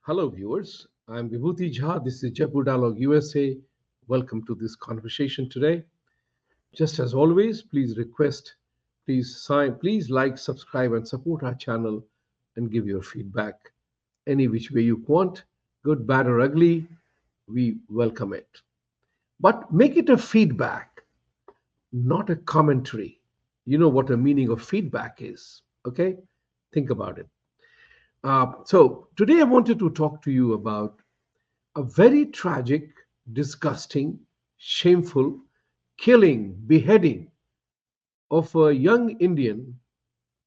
Hello, viewers. I'm Vibhuti Jha. This is Jaipur Dialogue USA. Welcome to this conversation today. Just as always, please like, subscribe, and support our channel and give your feedback. Any which way you want, good, bad, or ugly, we welcome it. But make it a feedback, not a commentary. You know what the meaning of feedback is, okay? Think about it. So today I wanted to talk to you about a very tragic, disgusting, shameful killing, beheading of a young Indian.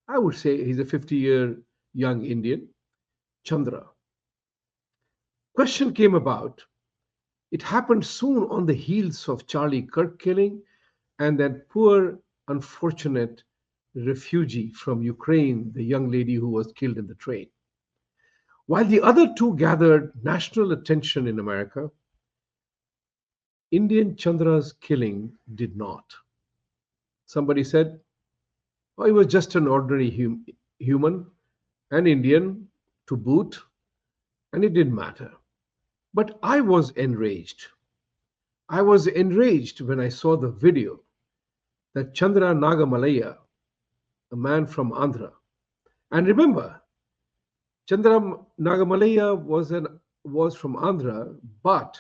I would say he's a 50-year young Indian, Chandra. Question came about. It happened soon on the heels of Charlie Kirk killing and that poor, unfortunate refugee from Ukraine, the young lady who was killed in the train. While the other two gathered national attention in America, Indian Chandra's killing did not. Somebody said, oh, he was just an ordinary human, an Indian to boot, and it didn't matter. But I was enraged. I was enraged when I saw the video that Chandra Nagamalaya, a man from Andhra, and remember, Chandra Nagamalaya was from Andhra, but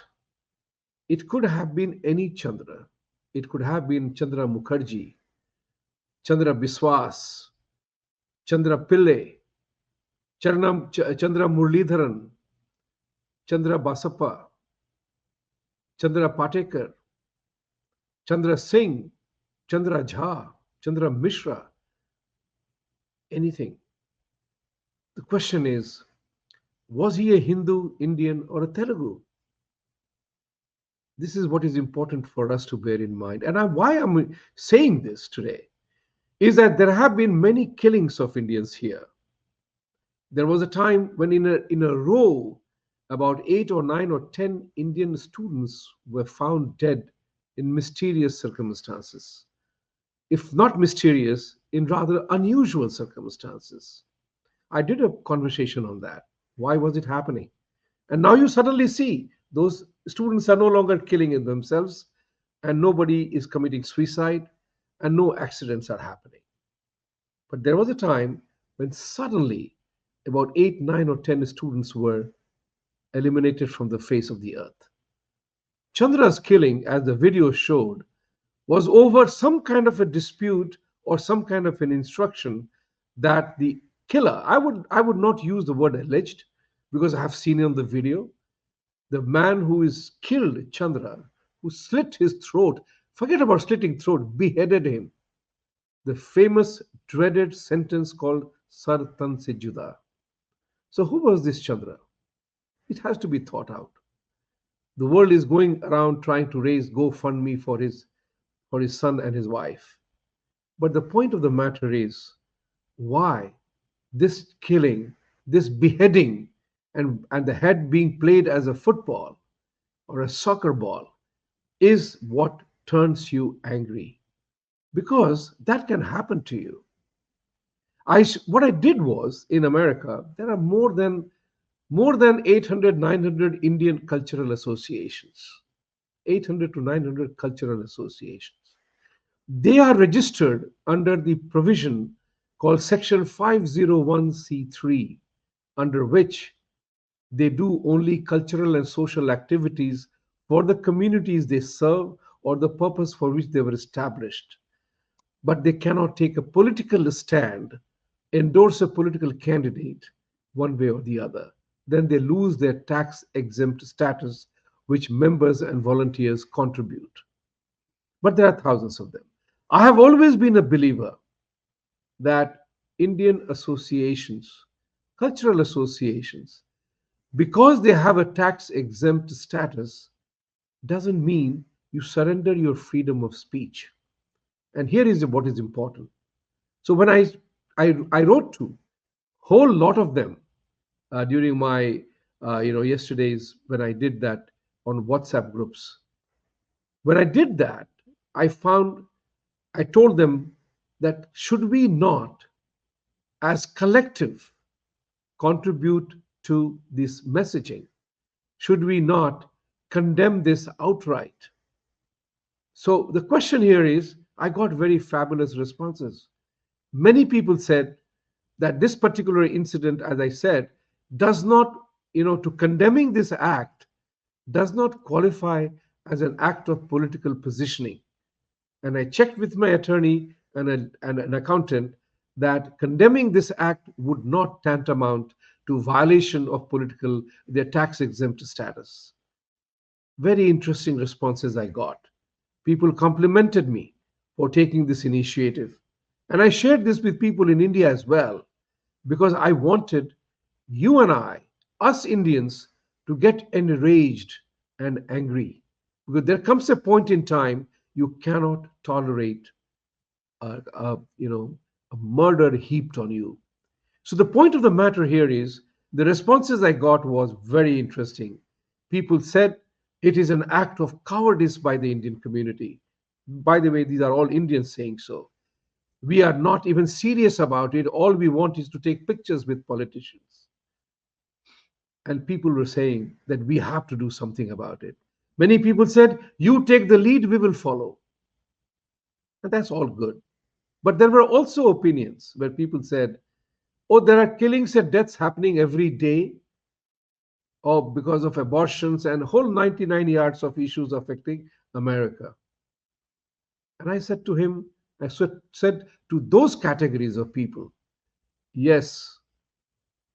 it could have been any Chandra. It could have been Chandra Mukherjee, Chandra Biswas, Chandra Pillai, Chandra Murlidharan, Chandra Basappa, Chandra Patekar, Chandra Singh, Chandra Jha, Chandra Mishra, anything. The question is, was he a Hindu, Indian, or a Telugu? This is what is important for us to bear in mind. And why I'm saying this today is that there have been many killings of Indians here. There was a time when in a row, about 8 or 9 or 10 Indian students were found dead in mysterious circumstances. If not mysterious, in rather unusual circumstances. I did a conversation on that. Why was it happening? And now you suddenly see those students are no longer killing in themselves, and nobody is committing suicide, and no accidents are happening. But there was a time when suddenly about 8, 9, or 10 students were eliminated from the face of the earth. Chandra's killing, as the video showed, was over some kind of a dispute or some kind of an instruction that the killer, I would not use the word alleged because I have seen it on the video. The man who is killed Chandra, who slit his throat, forget about slitting throat, beheaded him. The famous dreaded sentence called Sar Tan Se Juda. So who was this Chandra? It has to be thought out. The world is going around trying to raise GoFundMe for his son and his wife. But the point of the matter is why this killing, this beheading, and the head being played as a football or a soccer ball is what turns you angry. Because that can happen to you. What I did was in America, there are more than 800, 900 Indian cultural associations. 800 to 900 cultural associations. They are registered under the provision called Section 501c3, under which they do only cultural and social activities for the communities they serve or the purpose for which they were established. But they cannot take a political stand, endorse a political candidate one way or the other. Then they lose their tax exempt status, which members and volunteers contribute. But there are thousands of them. I have always been a believer that Indian associations, cultural associations, because they have a tax exempt status, doesn't mean you surrender your freedom of speech. And here is what is important. So when I wrote to whole lot of them during my yesterday's when I did that on WhatsApp groups. When I did that, I told them that should we not, as collective, contribute to this messaging? Should we not condemn this outright? So the question here is, I got very fabulous responses. Many people said that this particular incident, as I said, does not, to condemning this act does not qualify as an act of political positioning. And I checked with my attorney and an accountant that condemning this act would not tantamount to violation of their tax exempt status. Very interesting responses I got. People complimented me for taking this initiative. And I shared this with people in India as well, because I wanted you and us Indians, to get enraged and angry. Because there comes a point in time you cannot tolerate a murder heaped on you. So the point of the matter here is the responses I got was very interesting. People said it is an act of cowardice by the Indian community. By the way, these are all Indians saying so. We are not even serious about it. All we want is to take pictures with politicians. And people were saying that we have to do something about it. Many people said, you take the lead, we will follow. And that's all good. But there were also opinions where people said, oh, there are killings and deaths happening every day, or because of abortions and whole 99 yards of issues affecting America. And I said to him, said to those categories of people, yes,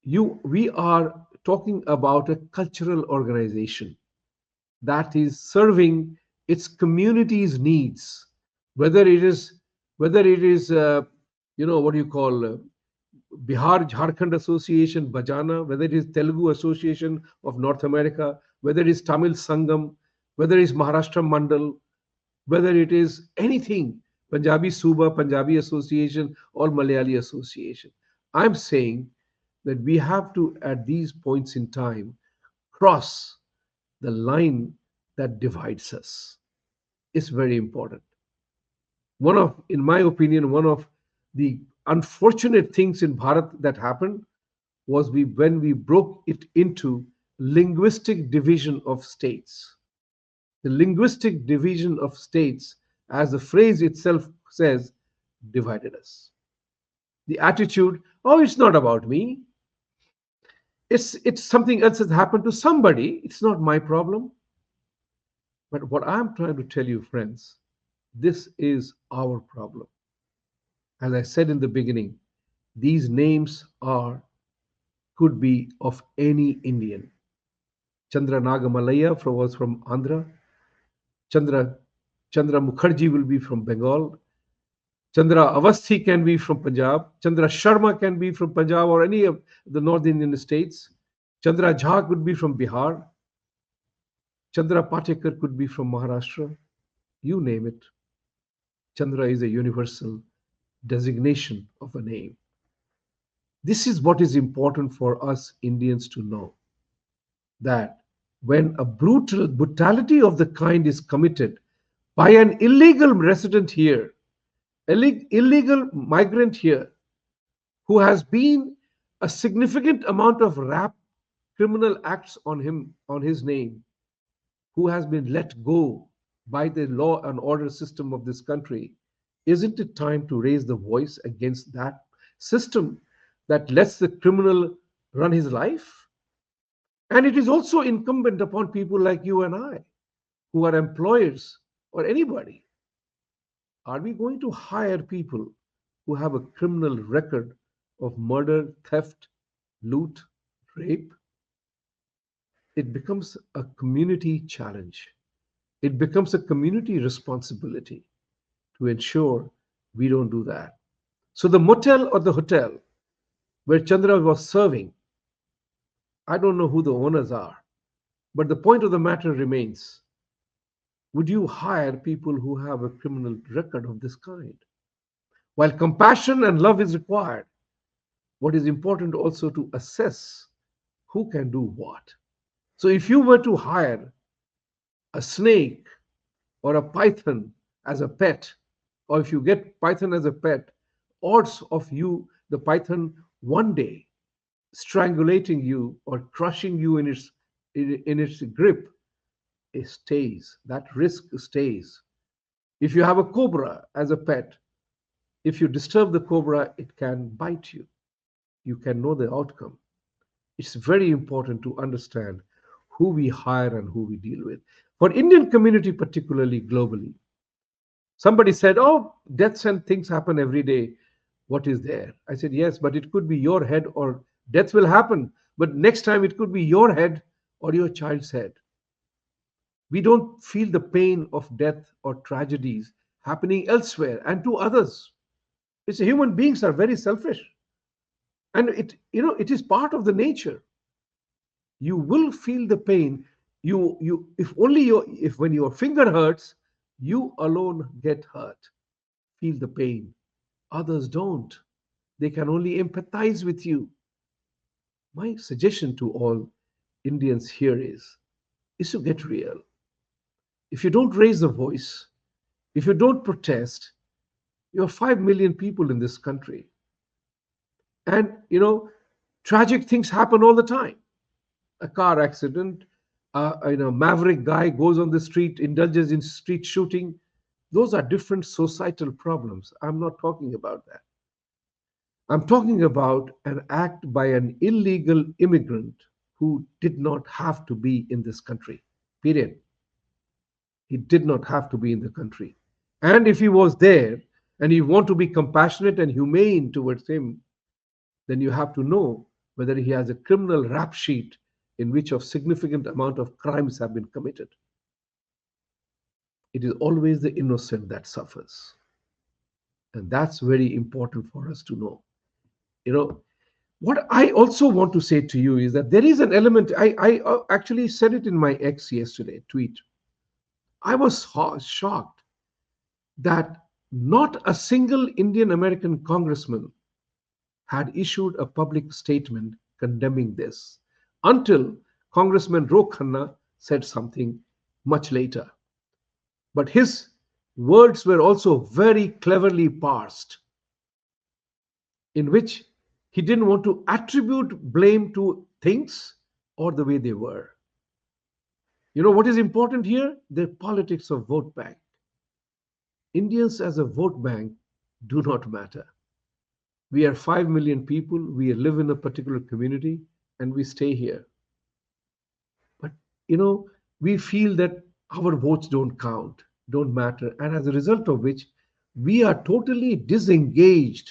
we are talking about a cultural organization that is serving its community's needs, whether it is what do you call Bihar Jharkhand Association Bajana, whether it is Telugu Association of North America, whether it is Tamil Sangam, whether it is Maharashtra Mandal, whether it is anything, Punjabi Suba, Punjabi Association, or Malayali Association. I'm saying that we have to, at these points in time, cross the line that divides us. It's very important. In my opinion, one of the unfortunate things in Bharat that happened was when we broke it into linguistic division of states. The linguistic division of states, as the phrase itself says, divided us. The attitude, oh, it's not about me. It's something else has happened to somebody. It's not my problem. But what I'm trying to tell you, friends, this is our problem. As I said in the beginning, these names could be of any Indian. Chandra Nagamalaya was from Andhra. Chandra Mukherjee will be from Bengal. Chandra Avasthi can be from Punjab. Chandra Sharma can be from Punjab or any of the North Indian states. Chandra Jha could be from Bihar. Chandra Patekar could be from Maharashtra. You name it. Chandra is a universal designation of a name. This is what is important for us Indians to know, that when a brutality of the kind is committed by an illegal resident here, illegal migrant here, who has been a significant amount of rap criminal acts on his name, who has been let go by the law and order system of this country, isn't it time to raise the voice against that system that lets the criminal run his life? And it is also incumbent upon people like you and I, who are employers or anybody. Are we going to hire people who have a criminal record of murder, theft, loot, rape? It becomes a community challenge. It becomes a community responsibility to ensure we don't do that. So the motel or the hotel where Chandra was serving, I don't know who the owners are, but the point of the matter remains, would you hire people who have a criminal record of this kind? While compassion and love is required, what is important also to assess who can do what. So if you were to hire a snake or a python as a pet, or if you get python as a pet, odds of you, the python, one day strangulating you or crushing you in its grip, it stays. That risk stays. If you have a cobra as a pet, if you disturb the cobra, it can bite you. You can know the outcome. It's very important to understand who we hire and who we deal with. For Indian community, particularly globally, somebody said, "Oh, deaths and things happen every day. What is there?" I said, "Yes, but it could be your head or death will happen. But next time it could be your head or your child's head." We don't feel the pain of death or tragedies happening elsewhere and to others. It's human beings are very selfish. And it is part of the nature. You will feel the pain. You if only your if when your finger hurts, you alone get hurt. Feel the pain. Others don't. They can only empathize with you. My suggestion to all Indians here is to get real. If you don't raise the voice, if you don't protest, you have 5 million people in this country. And tragic things happen all the time. A car accident, maverick guy goes on the street, indulges in street shooting. Those are different societal problems. I'm not talking about that. I'm talking about an act by an illegal immigrant who did not have to be in this country. Period. He did not have to be in the country. And if he was there and you want to be compassionate and humane towards him, then you have to know whether he has a criminal rap sheet in which a significant amount of crimes have been committed. It is always the innocent that suffers. And that's very important for us to know. You know, what I also want to say to you is that there is an element, I actually said it in my X yesterday tweet. I was shocked that not a single Indian American congressman had issued a public statement condemning this until Congressman Ro Khanna said something much later. But his words were also very cleverly parsed, in which he didn't want to attribute blame to things or the way they were. You know what is important here? The politics of vote bank. Indians as a vote bank do not matter. We are 5 million people, we live in a particular community, and we stay here. But, you know, we feel that our votes don't count, don't matter. And as a result of which, we are totally disengaged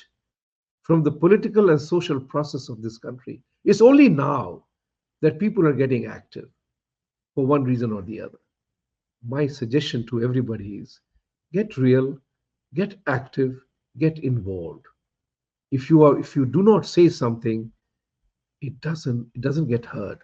from the political and social process of this country. It's only now that people are getting active for one reason or the other. My suggestion to everybody is get real, get active, get involved. If you do not say something, it doesn't get heard.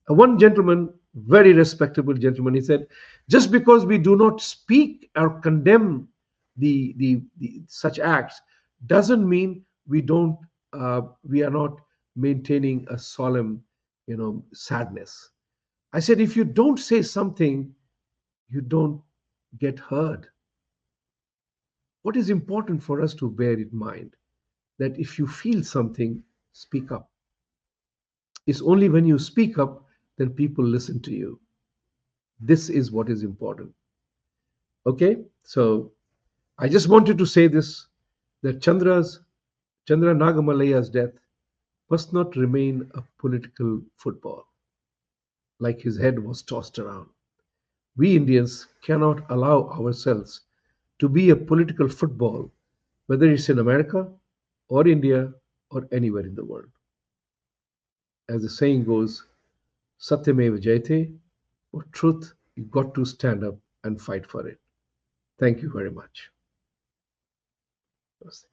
One gentleman, very respectable gentleman, he said, just because we do not speak or condemn the such acts doesn't mean we are not maintaining a solemn sadness. I said, if you don't say something, you don't get heard. What is important for us to bear in mind that if you feel something, speak up. It's only when you speak up then people listen to you. This is what is important. Okay, so I just wanted to say this, that Chandra Nagamalaya's death must not remain a political football, like his head was tossed around. We Indians cannot allow ourselves to be a political football, whether it's in America or India or anywhere in the world. As the saying goes, Satyameva Jayate, for truth, you got to stand up and fight for it. Thank you very much. Namaste.